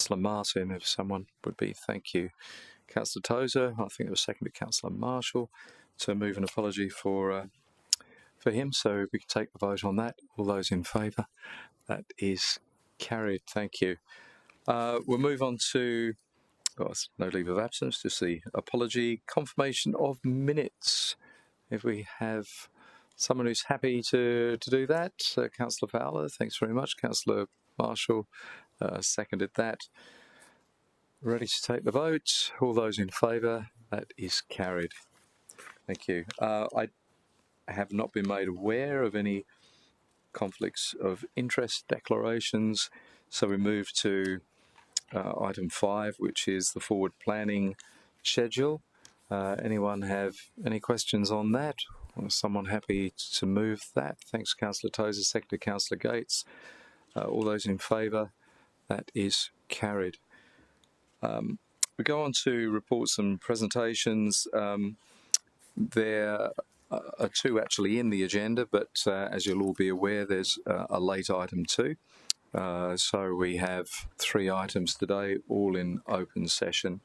Councillor Martin, if someone would be. Thank you. Councillor Tozer, I think it was seconded Councillor Marshall to move an apology for him, so we can take the vote on that. All those in favour? That is carried. Thank you. We'll move on to no leave of absence, just the apology. Confirmation of minutes. If we have someone who's happy to do that, Councillor Fowler, thanks very much. Councillor Marshall seconded that. Ready to take the vote. All those in favour? That is carried. Thank you. I have not been made aware of any conflicts of interest declarations, so we move to item 5, which is the forward planning schedule. Anyone have any questions on that? Or someone happy to move that? Thanks, Councillor Tozer. Seconded Councillor Gates. All those in favour? That is carried. We go on to reports and presentations. There are 2 actually in the agenda, but as you'll all be aware, there's a late item 2. So we have 3 items today, all in open session.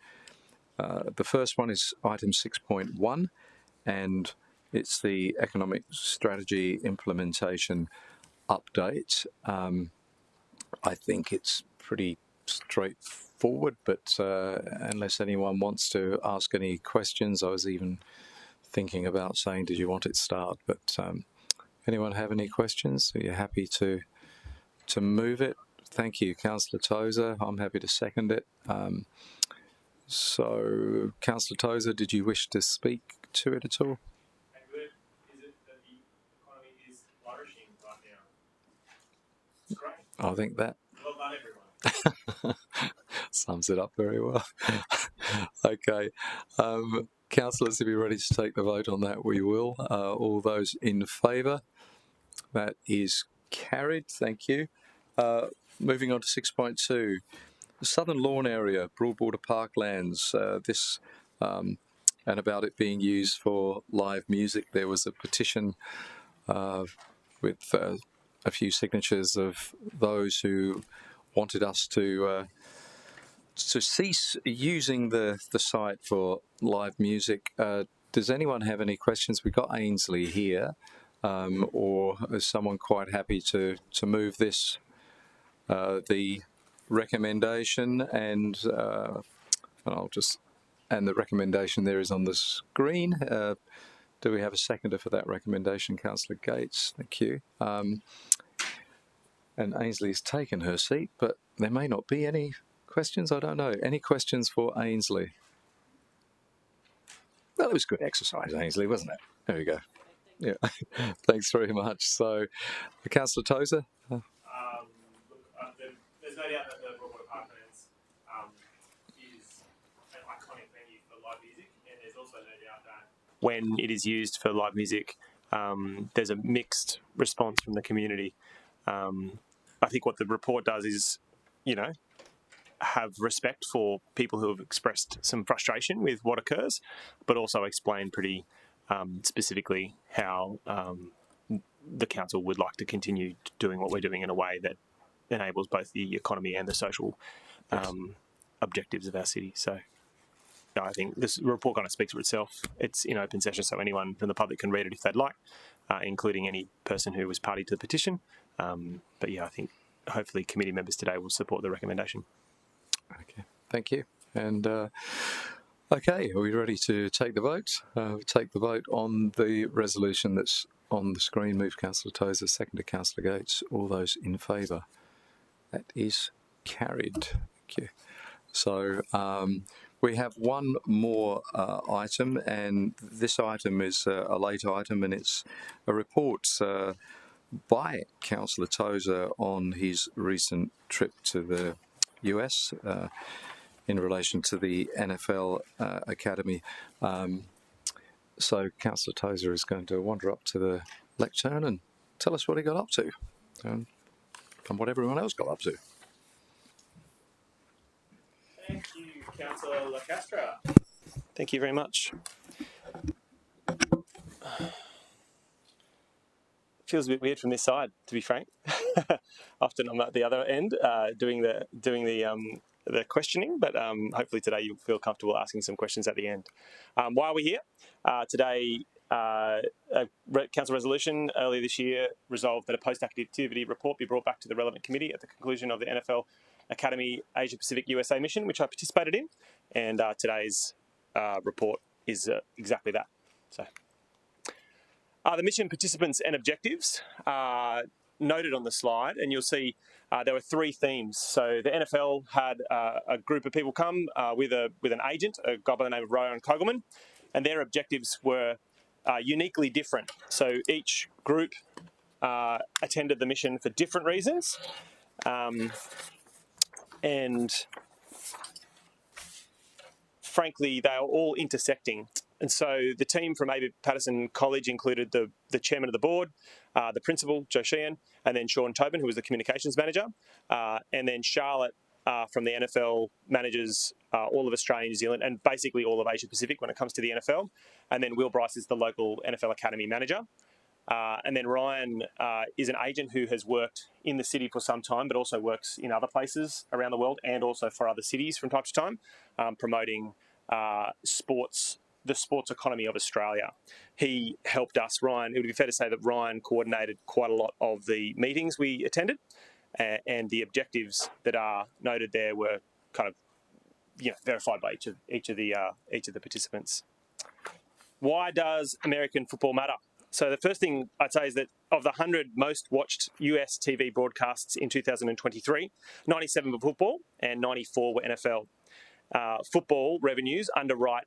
The first one is item 6.1, and it's the Economic Strategy Implementation Update. I think it's pretty straightforward, but unless anyone wants to ask any questions, I was even thinking about saying, did you want it start? But anyone have any questions? Are you happy to move it? Thank you, Councillor Tozer. I'm happy to second it. So, Councillor Tozer, did you wish to speak to it at all? Is it that the economy is flourishing right now? It's great. I think that Well done, everyone. sums it up very well. Okay. Councillors, if you're ready to take the vote on that, we will. All those in favour? That is carried. Thank you. Moving on to 6.2. The Southern Lawn Area, Broadwater Parklands. This and about it being used for live music. There was a petition with a few signatures of those who wanted us to cease using the site for live music. Does anyone have any questions? We've got Ainsley here, or is someone quite happy to move this, the recommendation, and the recommendation there is on the screen. Do we have a seconder for that recommendation? Councillor Gates, thank you. And Ainsley's taken her seat, but there may not be any questions. I don't know. Any questions for Ainsley? Well, it was good exercise, Ainsley, wasn't it? There we go. Yeah, thanks very much. So, Councillor Tozer? Look, there's no doubt that the Broadwater Parklands is an iconic venue for live music, and there's also no doubt that when it is used for live music, there's a mixed response from the community. I think what the report does is, have respect for people who have expressed some frustration with what occurs, but also explain pretty specifically how the council would like to continue doing what we're doing in a way that enables both the economy and the social objectives of our city. So I think this report kind of speaks for itself. It's in open session, so anyone from the public can read it if they'd like, including any person who was party to the petition. But yeah, I think hopefully committee members today will support the recommendation. Okay, thank you. And okay, are we ready to take the vote? Take the vote on the resolution that's on the screen. Move Councillor Tozer, seconded Councillor Gates. All those in favour? That is carried. Thank you. So we have one more item, and this item is a late item, and it's a report by Councillor Tozer on his recent trip to the US in relation to the NFL Academy. So Councillor Tozer is going to wander up to the lectern and tell us what he got up to and what everyone else got up to. Thank you, Councillor Lacastra. Thank you very much. Feels a bit weird from this side, to be frank. Often I'm at the other end doing the the questioning, but hopefully today you'll feel comfortable asking some questions at the end. Why are we here? Today, a council resolution earlier this year resolved that a post-activity report be brought back to the relevant committee at the conclusion of the NFL Academy Asia Pacific USA mission, which I participated in, and today's report is exactly that. So, the mission participants and objectives are noted on the slide, and you'll see there were 3 themes. So the NFL had a group of people come with an agent, a guy by the name of Ryan Kogelman, and their objectives were uniquely different. So each group attended the mission for different reasons, and frankly, they are all intersecting. And so the team from AB Patterson College included the chairman of the board, the principal, Joe Sheehan, and then Sean Tobin, who was the communications manager, and then Charlotte from the NFL manages all of Australia, New Zealand, and basically all of Asia Pacific when it comes to the NFL. And then Will Bryce is the local NFL Academy manager. And then Ryan is an agent who has worked in the city for some time, but also works in other places around the world and also for other cities from time to time, promoting the sports economy of Australia. He helped us, Ryan. It would be fair to say that Ryan coordinated quite a lot of the meetings we attended, and the objectives that are noted there were kind of verified by each of the participants. Why does American football matter? So the first thing I'd say is that of the 100 most watched US TV broadcasts in 2023, 97 were football and 94 were NFL. Football revenues underwrite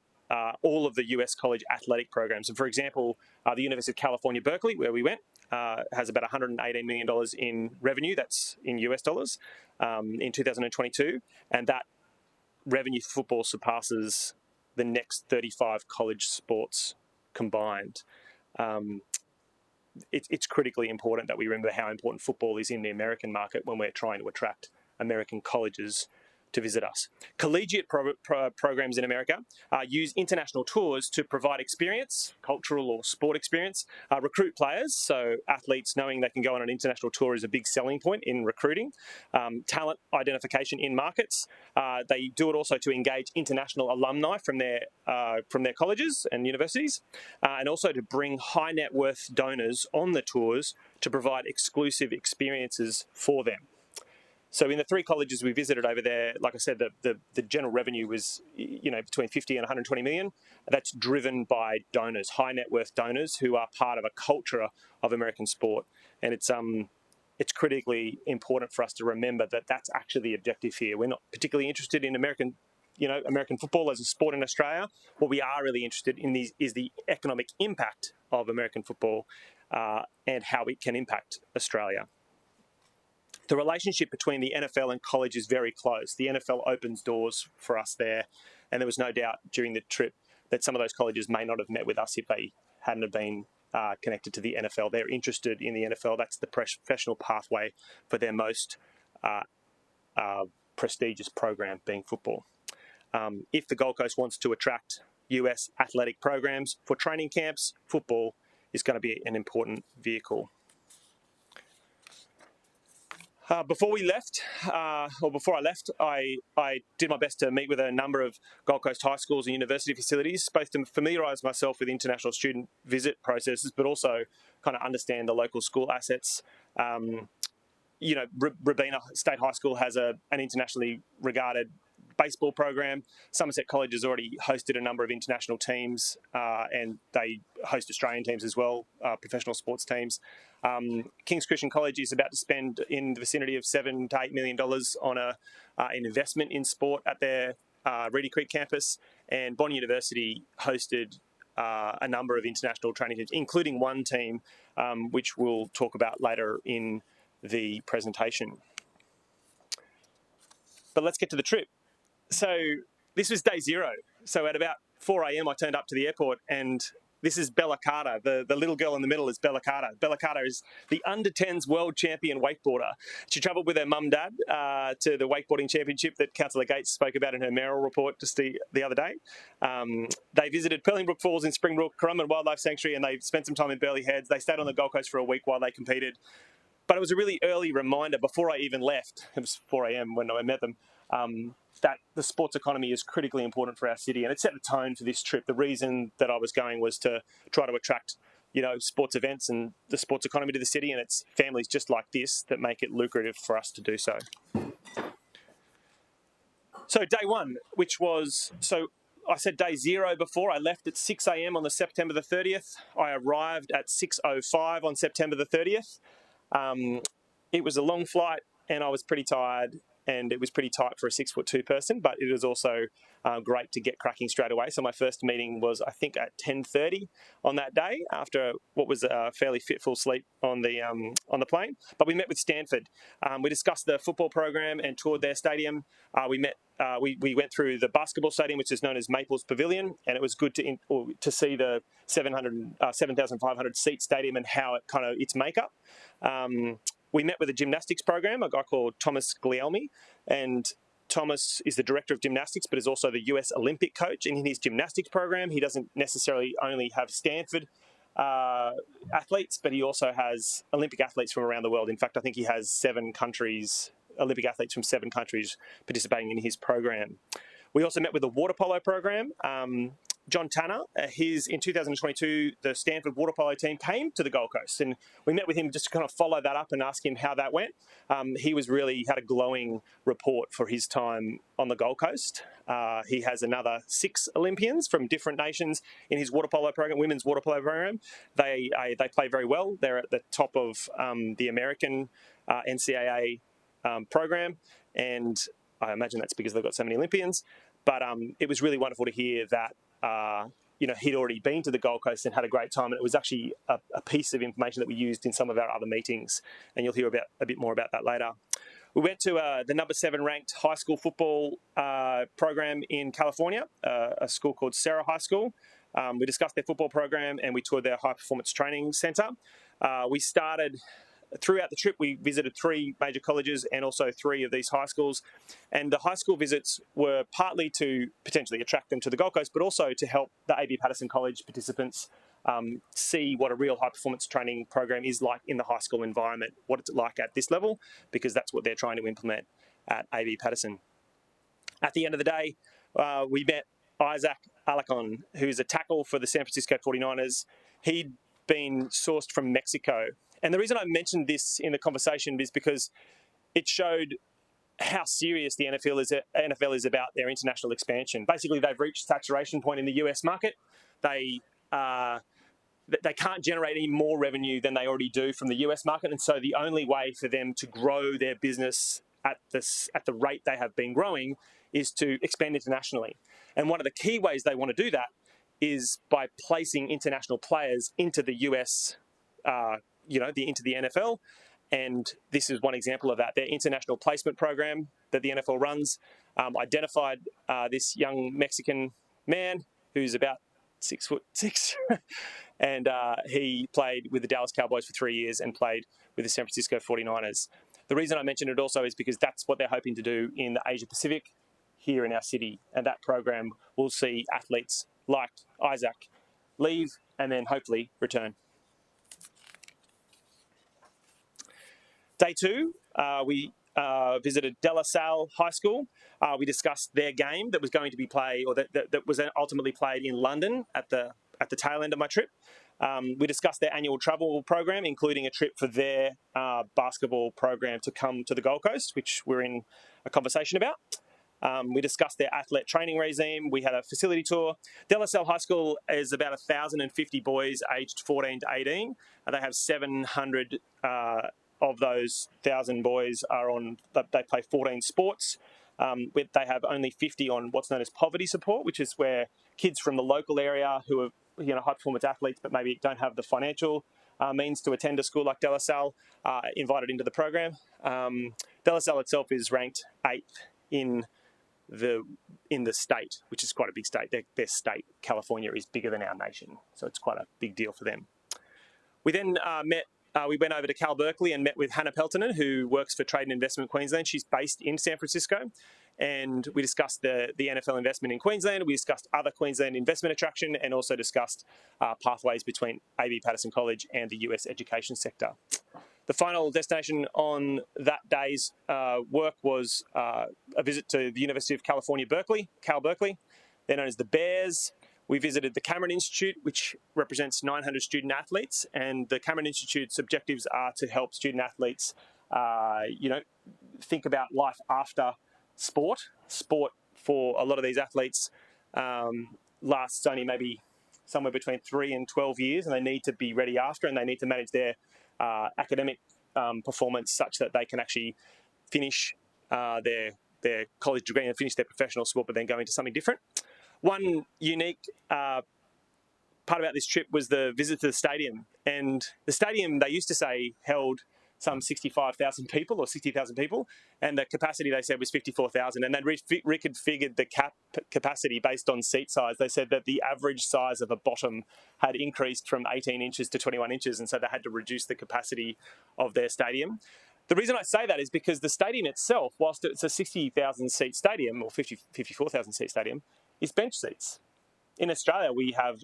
all of the US college athletic programs. And for example, the University of California, Berkeley, where we went, has about $118 million in revenue, that's in US dollars, in 2022. And that revenue for football surpasses the next 35 college sports combined. It's critically important that we remember how important football is in the American market when we're trying to attract American colleges to visit us. Collegiate programs in America use international tours to provide experience, cultural or sport experience, recruit players, so athletes knowing they can go on an international tour is a big selling point in recruiting, talent identification in markets. They do it also to engage international alumni from their colleges and universities, and also to bring high net worth donors on the tours to provide exclusive experiences for them. So in the 3 colleges we visited over there, like I said, the general revenue was between 50 and 120 million. That's driven by donors, high net worth donors who are part of a culture of American sport, and it's critically important for us to remember that that's actually the objective here. We're not particularly interested in American football as a sport in Australia. What we are really interested in is the economic impact of American football and how it can impact Australia. The relationship between the NFL and college is very close. The NFL opens doors for us there, and there was no doubt during the trip that some of those colleges may not have met with us if they hadn't have been connected to the NFL. They're interested in the NFL. That's the professional pathway for their most prestigious program, being football. If the Gold Coast wants to attract US athletic programs for training camps, football is going to be an important vehicle. Before I left, I did my best to meet with a number of Gold Coast high schools and university facilities, both to familiarise myself with international student visit processes, but also kind of understand the local school assets. Robina State High School has an internationally regarded baseball program. Somerset College has already hosted a number of international teams, and they host Australian teams as well, professional sports teams. King's Christian College is about to spend in the vicinity of $7 to $8 million on an investment in sport at their Reedy Creek campus, and Bond University hosted a number of international training teams, including one team, which we'll talk about later in the presentation. But let's get to the trip. So this was day 0. So at about 4 a.m. I turned up to the airport, and this is Bella Carter. The little girl in the middle is Bella Carter. Bella Carter is the under-10s world champion wakeboarder. She travelled with her mum and dad to the wakeboarding championship that Councillor Gates spoke about in her mayoral report just the other day. They visited Purlingbrook Falls in Springbrook, Currumbin Wildlife Sanctuary, and they spent some time in Burleigh Heads. They stayed on the Gold Coast for a week while they competed. But it was a really early reminder before I even left. It was 4 a.m. when I met them. that the sports economy is critically important for our city, and it set the tone for this trip. The reason that I was going was to try to attract, sports events and the sports economy to the city, and it's families just like this that make it lucrative for us to do so. So day one, I said day 0 before. I left at 6 a.m. on the September the 30th. I arrived at 6:05 on September the 30th. It was a long flight and I was pretty tired, and it was pretty tight for a 6'2" person, but it was also great to get cracking straight away. So my first meeting was, I think, at 10:30 on that day, after what was a fairly fitful sleep on the plane. But we met with Stanford. We discussed the football program and toured their stadium. We went through the basketball stadium, which is known as Maples Pavilion, and it was good to see the 7,500 seat stadium and how its makeup. We met with a gymnastics program, a guy called Thomas Glielmi, and Thomas is the director of gymnastics, but is also the US Olympic coach. And in his gymnastics program, he doesn't necessarily only have Stanford athletes, but he also has Olympic athletes from around the world. In fact, I think he has Olympic athletes from 7 countries participating in his program. We also met with the water polo program. John Tanner, in 2022, the Stanford water polo team came to the Gold Coast, and we met with him just to kind of follow that up and ask him how that went. He had a glowing report for his time on the Gold Coast. He has another 6 Olympians from different nations in his water polo program, women's water polo program. They play very well. They're at the top of the American NCAA program, and I imagine that's because they've got so many Olympians. But it was really wonderful to hear that he'd already been to the Gold Coast and had a great time, and it was actually a piece of information that we used in some of our other meetings, and you'll hear a bit more about that later. We went to the number 7 ranked high school football program in California, a school called Serra High School. We discussed their football program and we toured their high performance training center. Throughout the trip, we visited 3 major colleges and also 3 of these high schools. And the high school visits were partly to potentially attract them to the Gold Coast, but also to help the AB Patterson College participants see what a real high-performance training program is like in the high school environment, what it's like at this level, because that's what they're trying to implement at AB Patterson. At the end of the day, we met Isaac Alarcon, who's a tackle for the San Francisco 49ers. He'd been sourced from Mexico. And the reason I mentioned this in the conversation is because it showed how serious the NFL is about their international expansion. Basically, they've reached saturation point in the US market. They can't generate any more revenue than they already do from the US market. And so the only way for them to grow their business at the rate they have been growing is to expand internationally. And one of the key ways they want to do that is by placing international players into the US, into the NFL. And this is one example of that. Their international placement program that the NFL runs identified this young Mexican man who's about 6'6", and he played with the Dallas Cowboys for 3 years and played with the San Francisco 49ers. The reason I mention it also is because that's what they're hoping to do in the Asia Pacific here in our city, and that program will see athletes like Isaac leave and then hopefully return. Day 2, we visited De La Salle High School. We discussed their game that was going to be played, or that was ultimately played in London at the tail end of my trip. We discussed their annual travel program, including a trip for their basketball program to come to the Gold Coast, which we're in a conversation about. We discussed their athlete training regime. We had a facility tour. De La Salle High School is about 1,050 boys aged 14 to 18. They have 700 of those 1,000 boys they play 14 sports. They have only 50 on what's known as poverty support, which is where kids from the local area who are high performance athletes but maybe don't have the financial means to attend a school like De La Salle are invited into the program. De La Salle itself is ranked 8th in the state, which is quite a big state. Their state, California, is bigger than our nation, so it's quite a big deal for them. We then we went over to Cal Berkeley and met with Hannah Peltonen, who works for Trade and Investment Queensland. She's based in San Francisco, and we discussed the NFL investment in Queensland. We discussed other Queensland investment attraction, and also discussed pathways between AB Patterson College and the US education sector. The final destination on that day's work was a visit to the University of California, Berkeley, Cal Berkeley. They're known as the Bears. We visited the Cameron Institute, which represents 900 student athletes, and the Cameron Institute's objectives are to help student athletes, think about life after sport. Sport for a lot of these athletes lasts only maybe somewhere between 3 and 12 years, and they need to be ready after, and they need to manage their academic performance such that they can actually finish their college degree and finish their professional sport, but then go into something different. One unique part about this trip was the visit to the stadium. And the stadium, they used to say, held some 65,000 people or 60,000 people, and the capacity, they said, was 54,000. And they'd reconfigured the capacity based on seat size. They said that the average size of a bottom had increased from 18 inches to 21 inches, and so they had to reduce the capacity of their stadium. The reason I say that is because the stadium itself, whilst it's a 60,000 seat stadium or 54,000 seat stadium, is bench seats. In Australia,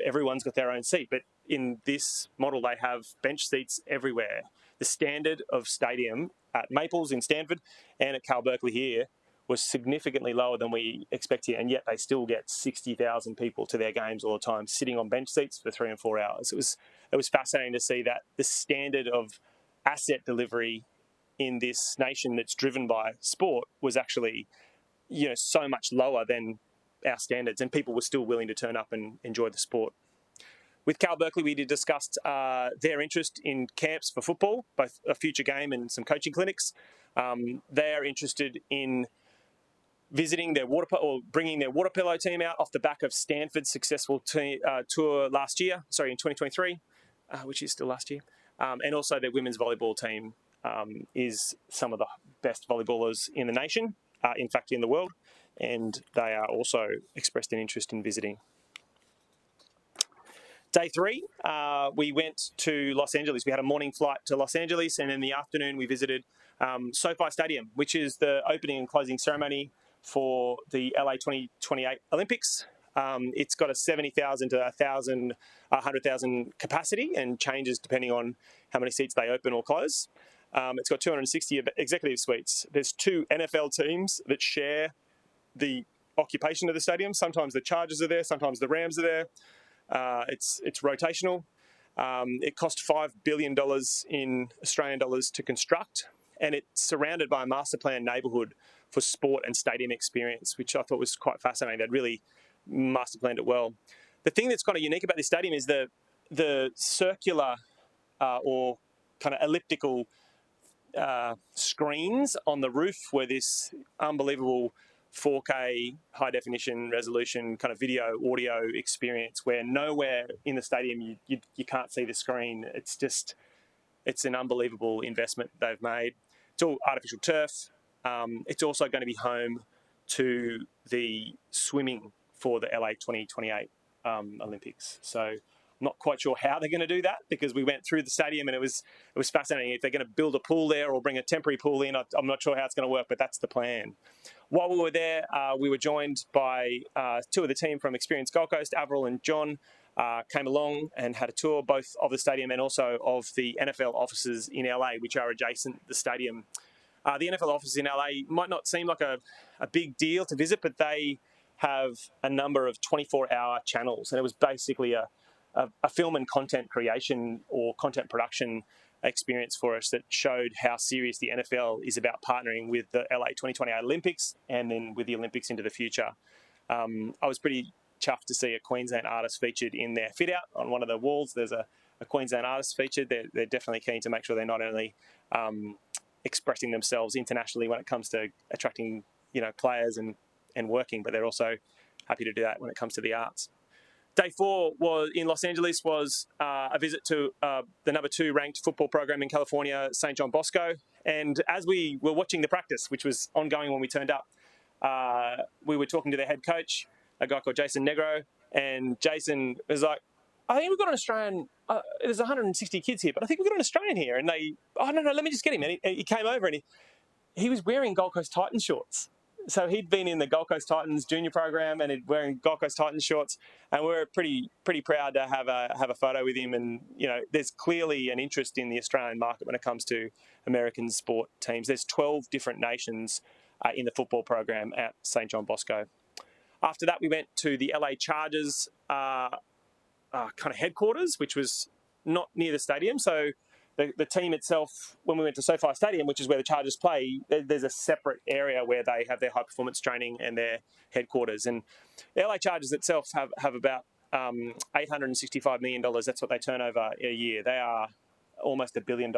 everyone's got their own seat, but in this model, they have bench seats everywhere. The standard of stadium at Maples in Stanford and at Cal Berkeley here was significantly lower than we expect here, and yet they still get 60,000 people to their games all the time, sitting on bench seats for 3 and 4 hours. It was fascinating to see that the standard of asset delivery in this nation that's driven by sport was actually, so much lower than our standards, and people were still willing to turn up and enjoy the sport. With Cal Berkeley, we discussed their interest in camps for football, both a future game and some coaching clinics. They are interested in visiting their bringing their water polo team out off the back of Stanford's successful tour in 2023, which is still last year. And also their women's volleyball team is some of the best volleyballers in the nation, in fact, in the world. And they are also expressed an interest in visiting. Day 3, we went to Los Angeles. We had a morning flight to Los Angeles, and in the afternoon we visited SoFi Stadium, which is the opening and closing ceremony for the LA 2028 Olympics. It's got a 70,000 to 100,000 capacity and changes depending on how many seats they open or close. It's got 260 executive suites. There's 2 NFL teams that share the occupation of the stadium. Sometimes the Chargers are there, sometimes the Rams are there. It's rotational. It cost $5 billion in Australian dollars to construct, and it's surrounded by a master plan neighbourhood for sport and stadium experience, which I thought was quite fascinating. They'd really master planned it well. The thing that's kind of unique about this stadium is the circular or kind of elliptical screens on the roof were this unbelievable 4K high definition resolution kind of video audio experience where nowhere in the stadium you can't see the screen. It's an unbelievable investment they've made. It's all artificial turf. It's also going to be home to the swimming for the LA 2028 Olympics. So I'm not quite sure how they're going to do that because we went through the stadium and it was fascinating. If they're going to build a pool there or bring a temporary pool in, I'm not sure how it's going to work, but that's the plan. While we were there, we were joined by 2 of the team from Experience Gold Coast. Avril and John came along and had a tour both of the stadium and also of the NFL offices in LA, which are adjacent to the stadium. The NFL offices in LA might not seem like a big deal to visit, but they have a number of 24-hour channels, and it was basically a film and content creation or content production experience for us that showed how serious the NFL is about partnering with the LA 2028 Olympics and then with the Olympics into the future. I was pretty chuffed to see a Queensland artist featured in their fit out on one of the walls. There's a Queensland artist featured. They're definitely keen to make sure they're not only expressing themselves internationally when it comes to attracting players and working, but they're also happy to do that when it comes to the arts. Day 4 was in Los Angeles was a visit to the number 2 ranked football program in California, St. John Bosco. And as we were watching the practice, which was ongoing when we turned up, we were talking to their head coach, a guy called Jason Negro, and Jason was like, I think we've got an Australian, there's 160 kids here, but I think we've got an Australian here. And no, let me just get him. And he came over and he was wearing Gold Coast Titans shorts. So he'd been in the Gold Coast Titans junior program and wearing Gold Coast Titans shorts, and we're pretty proud to have a photo with him. And there's clearly an interest in the Australian market when it comes to American sport teams. There's 12 different nations in the football program at St John Bosco. After that, we went to the LA Chargers kind of headquarters, which was not near the stadium. So the team itself, when we went to SoFi Stadium, which is where the Chargers play, there's a separate area where they have their high-performance training and their headquarters. And the LA Chargers itself have about $865 million. That's what they turn over a year. They are almost $1 billion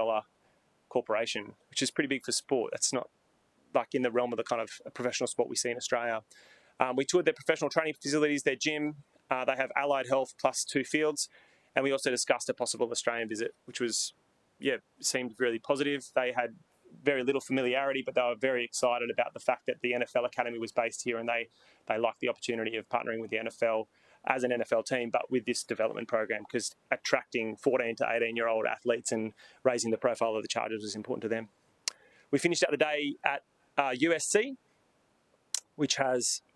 corporation, which is pretty big for sport. That's not like in the realm of the kind of professional sport we see in Australia. We toured their professional training facilities, their gym. They have allied health plus 2 fields. And we also discussed a possible Australian visit, which was, seemed really positive. They had very little familiarity, but they were very excited about the fact that the NFL Academy was based here, and they liked the opportunity of partnering with the NFL as an NFL team, but with this development program, because attracting 14 to 18-year-old athletes and raising the profile of the Chargers was important to them. We finished out the day at USC, which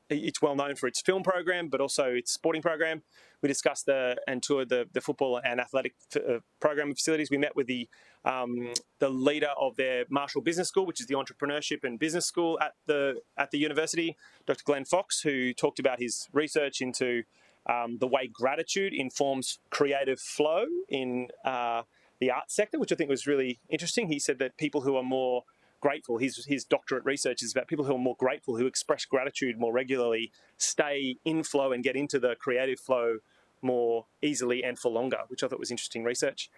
it's well known for its film program, but also its sporting program. We discussed and toured the football and athletic program facilities. We met with the leader of their Marshall Business School, which is the entrepreneurship and business school at the university, Dr. Glenn Fox, who talked about his research into the way gratitude informs creative flow in the arts sector, which I think was really interesting. He said that people who are more grateful, his doctorate research is about people who are more grateful, who express gratitude more regularly, stay in flow and get into the creative flow more easily and for longer, which I thought was interesting research.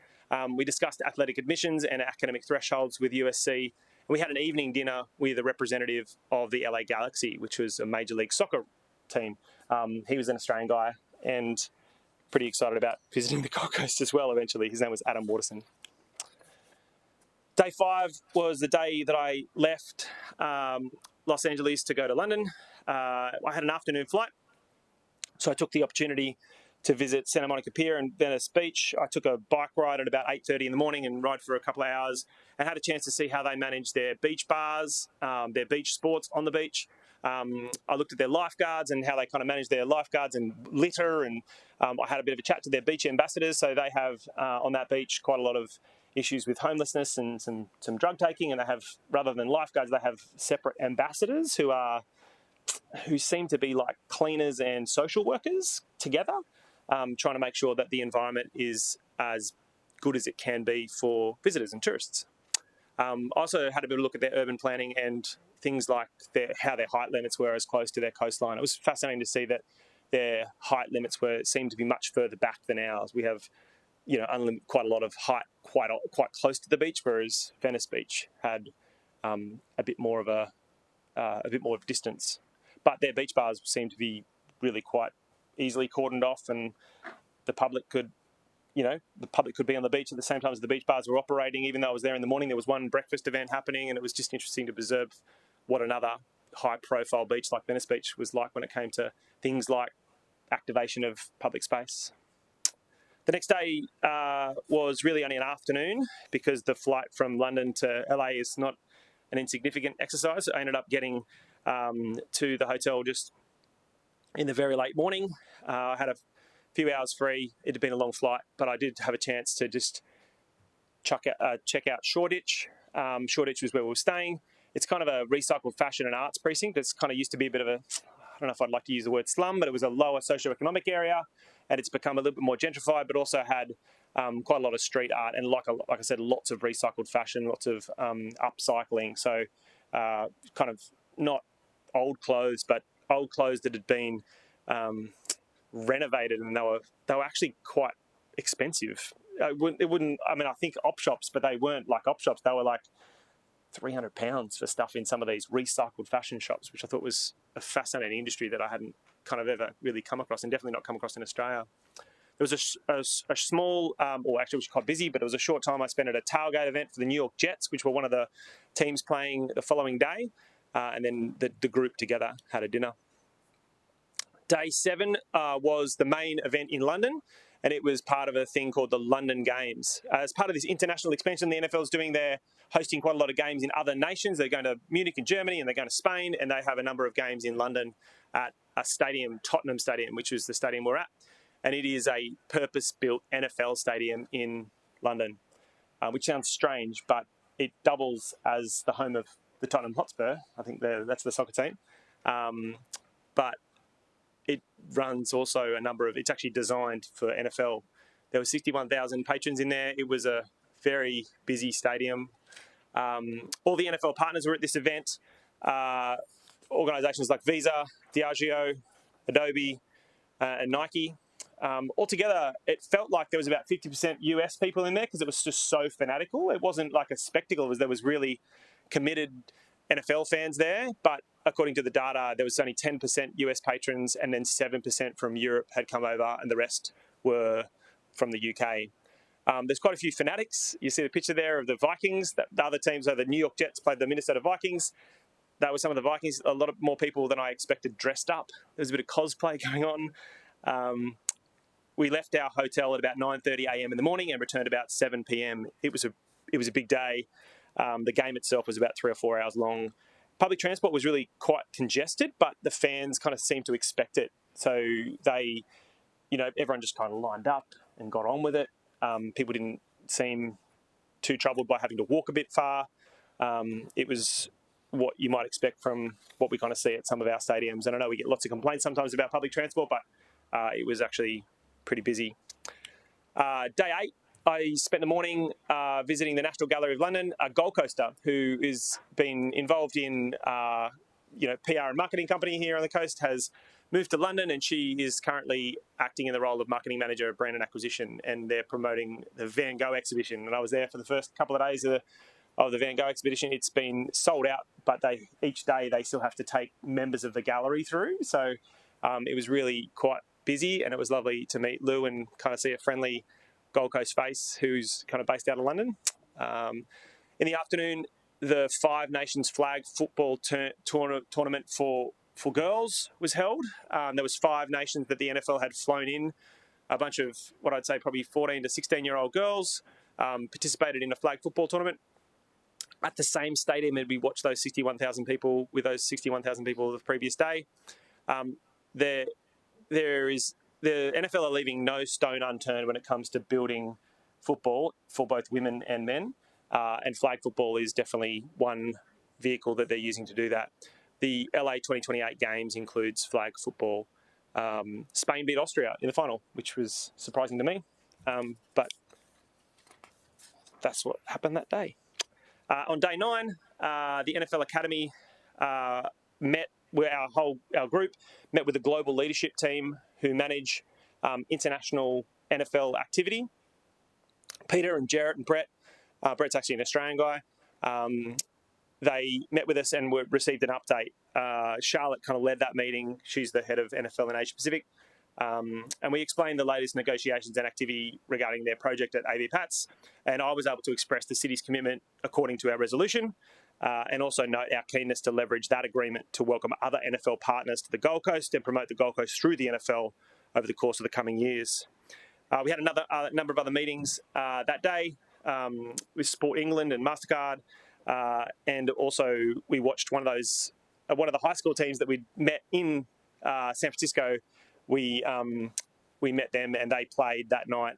We discussed athletic admissions and academic thresholds with USC. And we had an evening dinner with a representative of the LA Galaxy, which was a Major League Soccer team. He was an Australian guy and pretty excited about visiting the Gold Coast as well eventually. His name was Adam Waterson. Day 5 was the day that I left Los Angeles to go to London. I had an afternoon flight, so I took the opportunity to visit Santa Monica Pier and Venice Beach. I took a bike ride at about 8:30 in the morning and ride for a couple of hours, and had a chance to see how they manage their beach bars, their beach sports on the beach. I looked at their lifeguards and how they kind of manage their lifeguards and litter, and I had a bit of a chat to their beach ambassadors. So they have on that beach quite a lot of issues with homelessness and some drug taking, and they have, rather than lifeguards, they have separate ambassadors who seem to be like cleaners and social workers together, trying to make sure that the environment is as good as it can be for visitors and tourists. I also had a bit of a look at their urban planning and things like how their height limits were as close to their coastline. It was fascinating to see that their height limits seemed to be much further back than ours. We have quite a lot of height quite close to the beach, whereas Venice Beach had a bit more of distance. But their beach bars seemed to be really quite easily cordoned off, and the public could be on the beach at the same time as the beach bars were operating. Even though I was there in the morning, there was one breakfast event happening, and it was just interesting to observe what another high-profile beach like Venice Beach was like when it came to things like activation of public space. The next day was really only an afternoon, because the flight from London to LA is not an insignificant exercise. I ended up getting to the hotel just in the very late morning. I had a few hours free. It had been a long flight, but I did have a chance to just check out Shoreditch. Shoreditch was where we were staying. It's kind of a recycled fashion and arts precinct. It's kind of used to be a bit of I don't know if I'd like to use the word slum, but it was a lower socioeconomic area, and it's become a little bit more gentrified, but also had quite a lot of street art and, like I said, lots of recycled fashion, lots of upcycling. So kind of not old clothes, but old clothes that had been renovated, and they were actually quite expensive. I think op shops, but they weren't like op shops. They were like £300 for stuff in some of these recycled fashion shops, which I thought was a fascinating industry that I hadn't kind of ever really come across, and definitely not come across in Australia. There was a small, or actually it was quite busy, but it was a short time I spent at a tailgate event for the New York Jets, which were one of the teams playing the following day, and then the group together had a dinner. Day 7 was the main event in London, and it was part of a thing called the London Games. As part of this international expansion the NFL is doing, they're hosting quite a lot of games in other nations. They're going to Munich in Germany, and they're going to Spain, and they have a number of games in London at a stadium, Tottenham Stadium, which is the stadium we're at. And it is a purpose-built NFL stadium in London, which sounds strange, but it doubles as the home of the Tottenham Hotspur. I think that's the soccer team. But it runs also a number of, it's actually designed for NFL. There were 61,000 patrons in there. It was a very busy stadium. All the NFL partners were at this event. Organisations like Visa, Diageo, Adobe, and Nike. Altogether, it felt like there was about 50% US people in there because it was just so fanatical. It wasn't like a spectacle. There was really committed NFL fans there, but according to the data, there was only 10% US patrons, and then 7% from Europe had come over, and the rest were from the UK. There's quite a few fanatics. You see the picture there of the Vikings. The other teams, the New York Jets played the Minnesota Vikings. That was some of the Vikings. A lot more people than I expected dressed up. There was a bit of cosplay going on. We left our hotel at about 9:30 a.m. in the morning and returned about 7 p.m. It was a big day. The game itself was about 3 or 4 hours long. Public transport was really quite congested, but the fans kind of seemed to expect it. So they, everyone just kind of lined up and got on with it. People didn't seem too troubled by having to walk a bit far. It was what you might expect from what we kind of see at some of our stadiums. And I know we get lots of complaints sometimes about public transport, but it was actually pretty busy. Day 8, I spent the morning visiting the National Gallery of London. A Gold Coaster who has been involved in PR and marketing company here on the coast has moved to London, and she is currently acting in the role of marketing manager of brand and acquisition, and they're promoting the Van Gogh exhibition. And I was there for the first couple of days of the Van Gogh exhibition. It's been sold out, but each day they still have to take members of the gallery through. So it was really quite busy, and it was lovely to meet Lou and kind of see a friendly Gold Coast face who's kind of based out of London. In the afternoon, the Five Nations flag football tournament for girls was held. There was 5 nations that the NFL had flown in. A bunch of what I'd say probably 14 to 16-year-old girls participated in a flag football tournament. At the same stadium, we watched those 61,000 people with those 61,000 people the previous day. The NFL are leaving no stone unturned when it comes to building football for both women and men, and flag football is definitely one vehicle that they're using to do that. The LA 2028 games includes flag football. Spain beat Austria in the final, which was surprising to me, but that's what happened that day. On day 9, the NFL Academy met. Our group met with the global leadership team who manage international NFL activity. Peter and Jarrett and Brett. Brett's actually an Australian guy. They met with us and received an update. Charlotte kind of led that meeting. She's the head of NFL in Asia Pacific. And we explained the latest negotiations and activity regarding their project at AB Pats. And I was able to express the city's commitment according to our resolution, and also note our keenness to leverage that agreement to welcome other NFL partners to the Gold Coast and promote the Gold Coast through the NFL over the course of the coming years. We had another number of other meetings that day with Sport England and MasterCard, and also we watched one of the high school teams that we'd met in San Francisco. We met them, and they played that night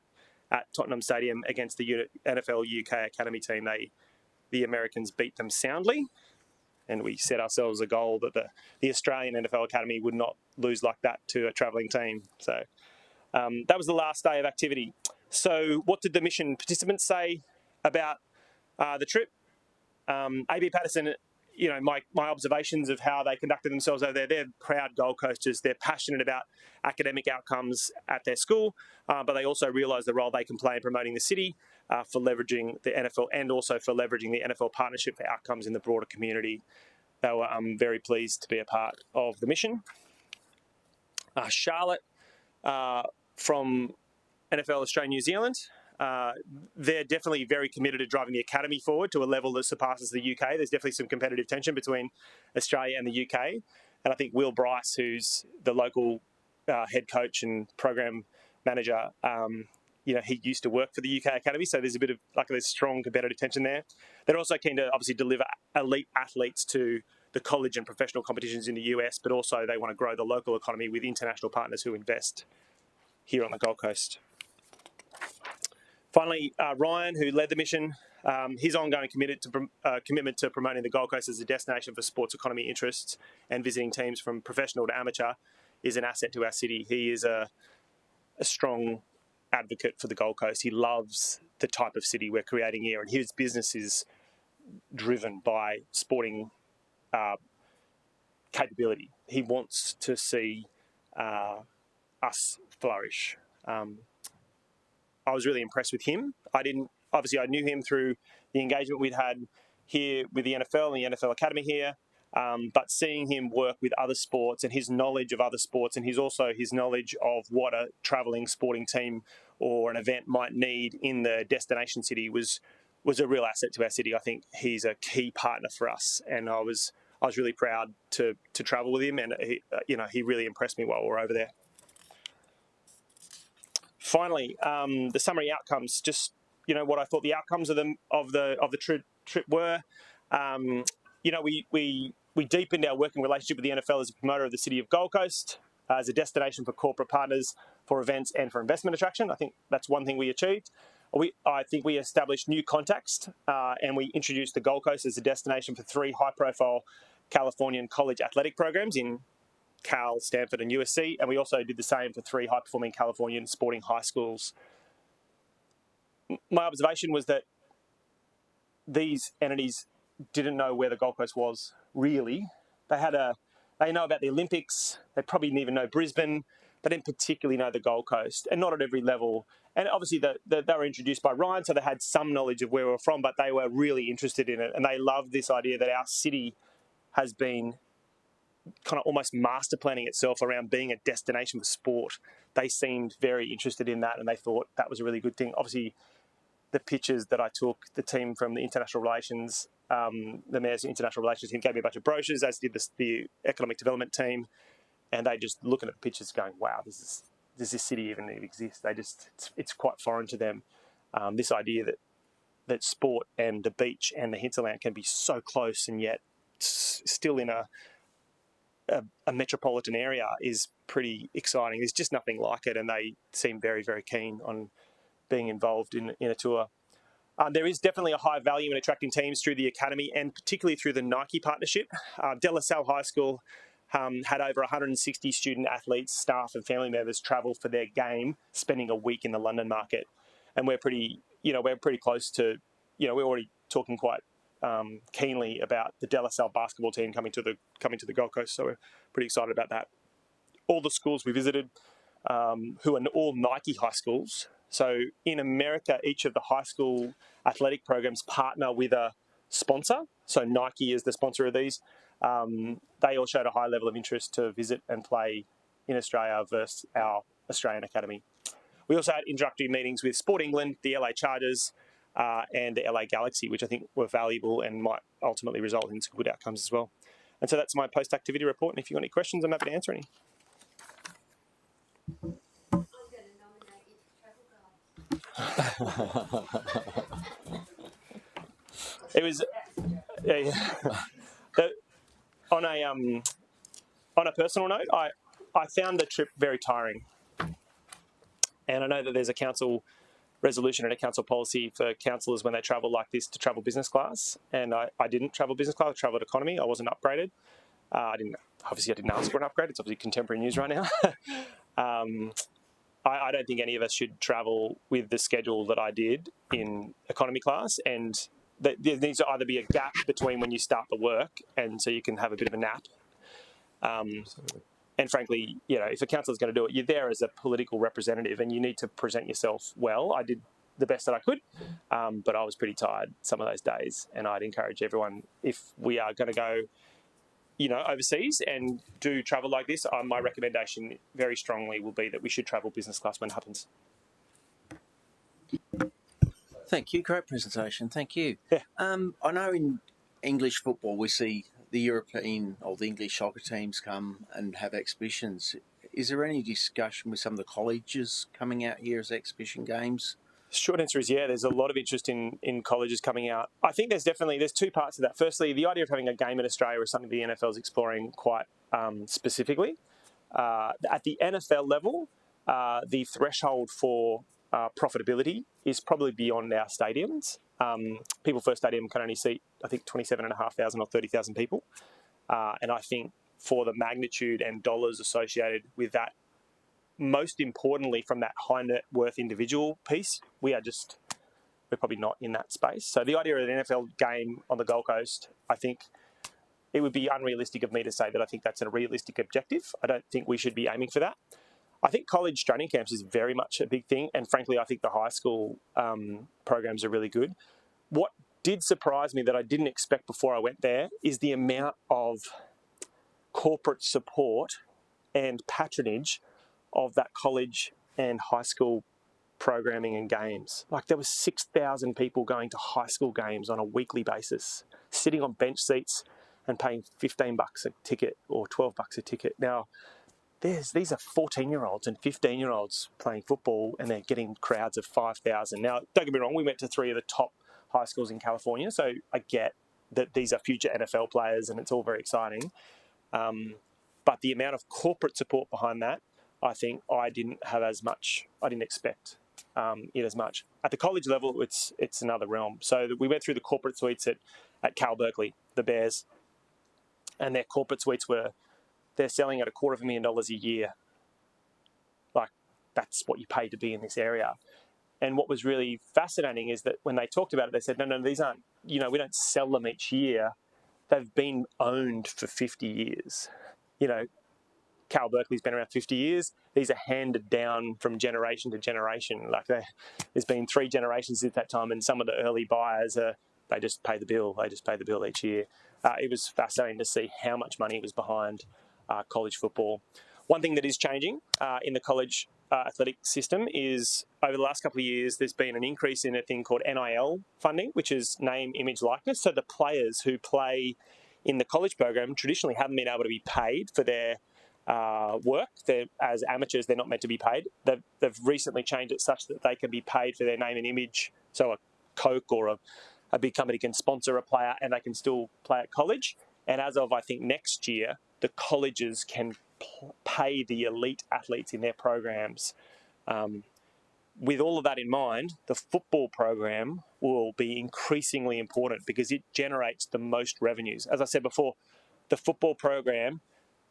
at Tottenham Stadium against the NFL UK Academy team. The Americans beat them soundly, and we set ourselves a goal that the Australian NFL Academy would not lose like that to a travelling team. So that was the last day of activity. So what did the mission participants say about the trip? AB Patterson, my observations of how they conducted themselves over there, they're proud Gold Coasters. They're passionate about academic outcomes at their school, but they also realise the role they can play in promoting the city for leveraging the NFL and also for leveraging the NFL partnership for outcomes in the broader community. They were very pleased to be a part of the mission. Charlotte from NFL Australia New Zealand, they're definitely very committed to driving the academy forward to a level that surpasses the UK. There's definitely some competitive tension between Australia and the UK. And I think Will Bryce, who's the local head coach and program manager, he used to work for the UK Academy, so there's a bit of there's strong competitive tension there. They're also keen to obviously deliver elite athletes to the college and professional competitions in the US, but also they want to grow the local economy with international partners who invest here on the Gold Coast. Finally, Ryan, who led the mission, his ongoing commitment to promoting the Gold Coast as a destination for sports economy interests and visiting teams from professional to amateur is an asset to our city. He is a strong advocate for the Gold Coast. He loves the type of city we're creating here, and his business is driven by sporting capability. He wants to see us flourish. I was really impressed with him. I knew him through the engagement we'd had here with the NFL and the NFL Academy here, but seeing him work with other sports and his knowledge of other sports and his knowledge of what a travelling sporting team or an event might need in the destination city was a real asset to our city. I think he's a key partner for us, and I was really proud to travel with him, and he really impressed me while we were over there. Finally, the summary outcomes. Just what I thought the outcomes of the trip were. We deepened our working relationship with the NFL as a promoter of the city of Gold Coast, as a destination for corporate partners, for events and for investment attraction. I think that's one thing we achieved. I think we established new contacts and we introduced the Gold Coast as a destination for 3 high-profile Californian college athletic programs in Cal, Stanford and USC, and we also did the same for 3 high-performing Californian sporting high schools. My observation was that these entities didn't know where the Gold Coast was, really. They know about the Olympics, they probably didn't even know Brisbane, they didn't particularly know the Gold Coast, and not at every level. And obviously they were introduced by Ryan, so they had some knowledge of where we were from, but they were really interested in it, and they loved this idea that our city has been kind of almost master planning itself around being a destination for sport. They seemed very interested in that, and they thought that was a really good thing. Obviously, the pictures that I took, the team from the international relations, the mayor's international relations team gave me a bunch of brochures, as did the economic development team, and they just looking at the pictures going, wow, does this city even exist? It's quite foreign to them. This idea that sport and the beach and the hinterland can be so close and yet still in a metropolitan area is pretty exciting. There's just nothing like it, and they seem very, very keen on being involved in a tour. There is definitely a high value in attracting teams through the academy, and particularly through the Nike partnership. De La Salle High School had over 160 student athletes, staff and family members travel for their game, spending a week in the London market. And we're pretty close to, we're already talking quite keenly about the De La Salle basketball team coming to the Gold Coast, so we're pretty excited about that. All the schools we visited, who are all Nike high schools. So in America, each of the high school athletic programs partner with a sponsor. So Nike is the sponsor of these. They all showed a high level of interest to visit and play in Australia versus our Australian academy. We also had introductory meetings with Sport England, the LA Chargers, and the LA Galaxy, which I think were valuable and might ultimately result in some good outcomes as well. And so that's my post-activity report. And if you've got any questions, I'm happy to answer any. I'm going to nominate you for travel guide. It was on a personal note, I found the trip very tiring, and I know that there's a council resolution and a council policy for councillors when they travel like this to travel business class, and I didn't travel business class. I travelled economy. I wasn't upgraded. I didn't ask for an upgrade. It's obviously contemporary news right now. I don't think any of us should travel with the schedule that I did in economy class, and there needs to either be a gap between when you start the work and so you can have a bit of a nap. And frankly, if a councillor is going to do it, you're there as a political representative and you need to present yourself well. I did the best that I could, but I was pretty tired some of those days, and I'd encourage everyone, if we are going to go overseas and do travel like this, my recommendation very strongly will be that we should travel business class when it happens. Thank you. Great presentation. Thank you. Yeah. I know in English football we see the European or the English soccer teams come and have exhibitions. is there any discussion with some of the colleges coming out here as exhibition games? Short answer is yeah. There's a lot of interest in colleges coming out. I think there's two parts to that. Firstly, the idea of having a game in Australia is something the NFL is exploring quite specifically. At the NFL level, the threshold for profitability is probably beyond our stadiums. People First Stadium can only seat, I think, 27,500 or 30,000 people. And I think for the magnitude and dollars associated with that, most importantly, from that high net worth individual piece, we're probably not in that space. So the idea of an NFL game on the Gold Coast, I think it would be unrealistic of me to say that I think that's a realistic objective. I don't think we should be aiming for that. I think college training camps is very much a big thing. And frankly, I think the high school programs are really good. What did surprise me that I didn't expect before I went there is the amount of corporate support and patronage of that college and high school programming and games. Like there was 6,000 people going to high school games on a weekly basis, sitting on bench seats and paying $15 a ticket or $12 a ticket. Now, these are 14-year-olds and 15-year-olds playing football, and they're getting crowds of 5,000. Now, don't get me wrong, we went to 3 of the top high schools in California, so I get that these are future NFL players and it's all very exciting. But the amount of corporate support behind that, I think I didn't expect it as much. At the college level, it's another realm. So we went through the corporate suites at Cal Berkeley, the Bears, and their corporate suites they're selling at $250,000 a year. Like, that's what you pay to be in this area. And what was really fascinating is that when they talked about it, they said, no, these aren't, we don't sell them each year. They've been owned for 50 years. Cal Berkeley's been around 50 years. These are handed down from generation to generation. Like there's been 3 generations at that time, and some of the early buyers, they just pay the bill. They just pay the bill each year. It was fascinating to see how much money was behind college football. One thing that is changing in the college athletic system is over the last couple of years, there's been an increase in a thing called NIL funding, which is name, image, likeness. So the players who play in the college program traditionally haven't been able to be paid for their work. As amateurs, they're not meant to be paid. They've recently changed it such that they can be paid for their name and image. So a Coke or a big company can sponsor a player and they can still play at college. And as of, I think, next year, the colleges can pay the elite athletes in their programs. With all of that in mind, the football program will be increasingly important because it generates the most revenues. As I said before, the football program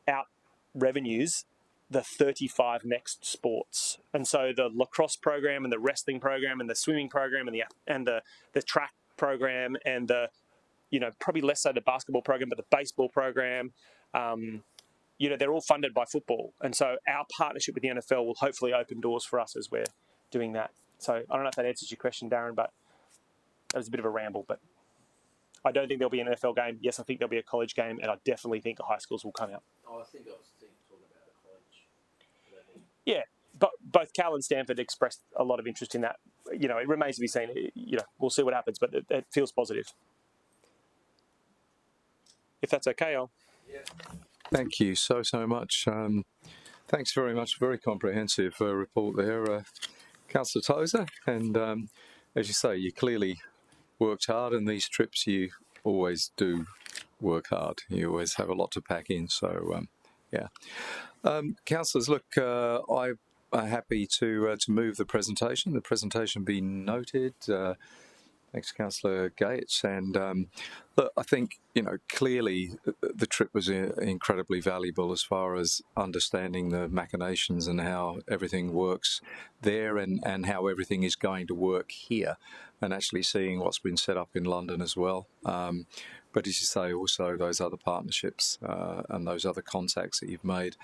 out revenues the 35 next sports. And so the lacrosse program and the wrestling program and the swimming program and the track program and the, probably less so the basketball program, but the baseball program, they're all funded by football. And so our partnership with the NFL will hopefully open doors for us as we're doing that. So I don't know if that answers your question, Darren, but that was a bit of a ramble. But I don't think there'll be an NFL game. Yes, I think there'll be a college game, and I definitely think the high schools will come out. I think I was talking about the college level. Yeah, but both Cal and Stanford expressed a lot of interest in that. It remains to be seen. We'll see what happens, but it feels positive. If that's okay, I'll... Yeah. Thank you so much. Thanks very much. Very comprehensive report there, Councillor Tozer. And as you say, you clearly worked hard, and these trips you always do work hard. You always have a lot to pack in. So, yeah. Councillors, look, I'm happy to move the presentation. The presentation be noted. Thanks, Councillor Gates. And look, I think, clearly the trip was incredibly valuable as far as understanding the machinations and how everything works there and how everything is going to work here, and actually seeing what's been set up in London as well. But as you say, also those other partnerships and those other contacts that you've made,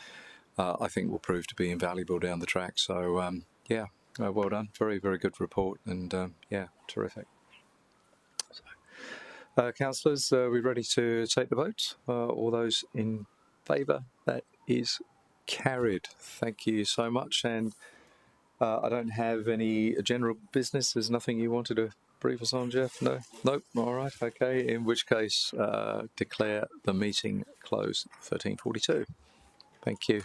I think will prove to be invaluable down the track. So, yeah, well done. Very, very good report. And, yeah, terrific. Councillors, are we ready to take the vote? All those in favour? That is carried. Thank you so much. And I don't have any general business. There's nothing you wanted to brief us on, Jeff? No? Nope. All right. Okay. In which case, declare the meeting closed 13:42. Thank you.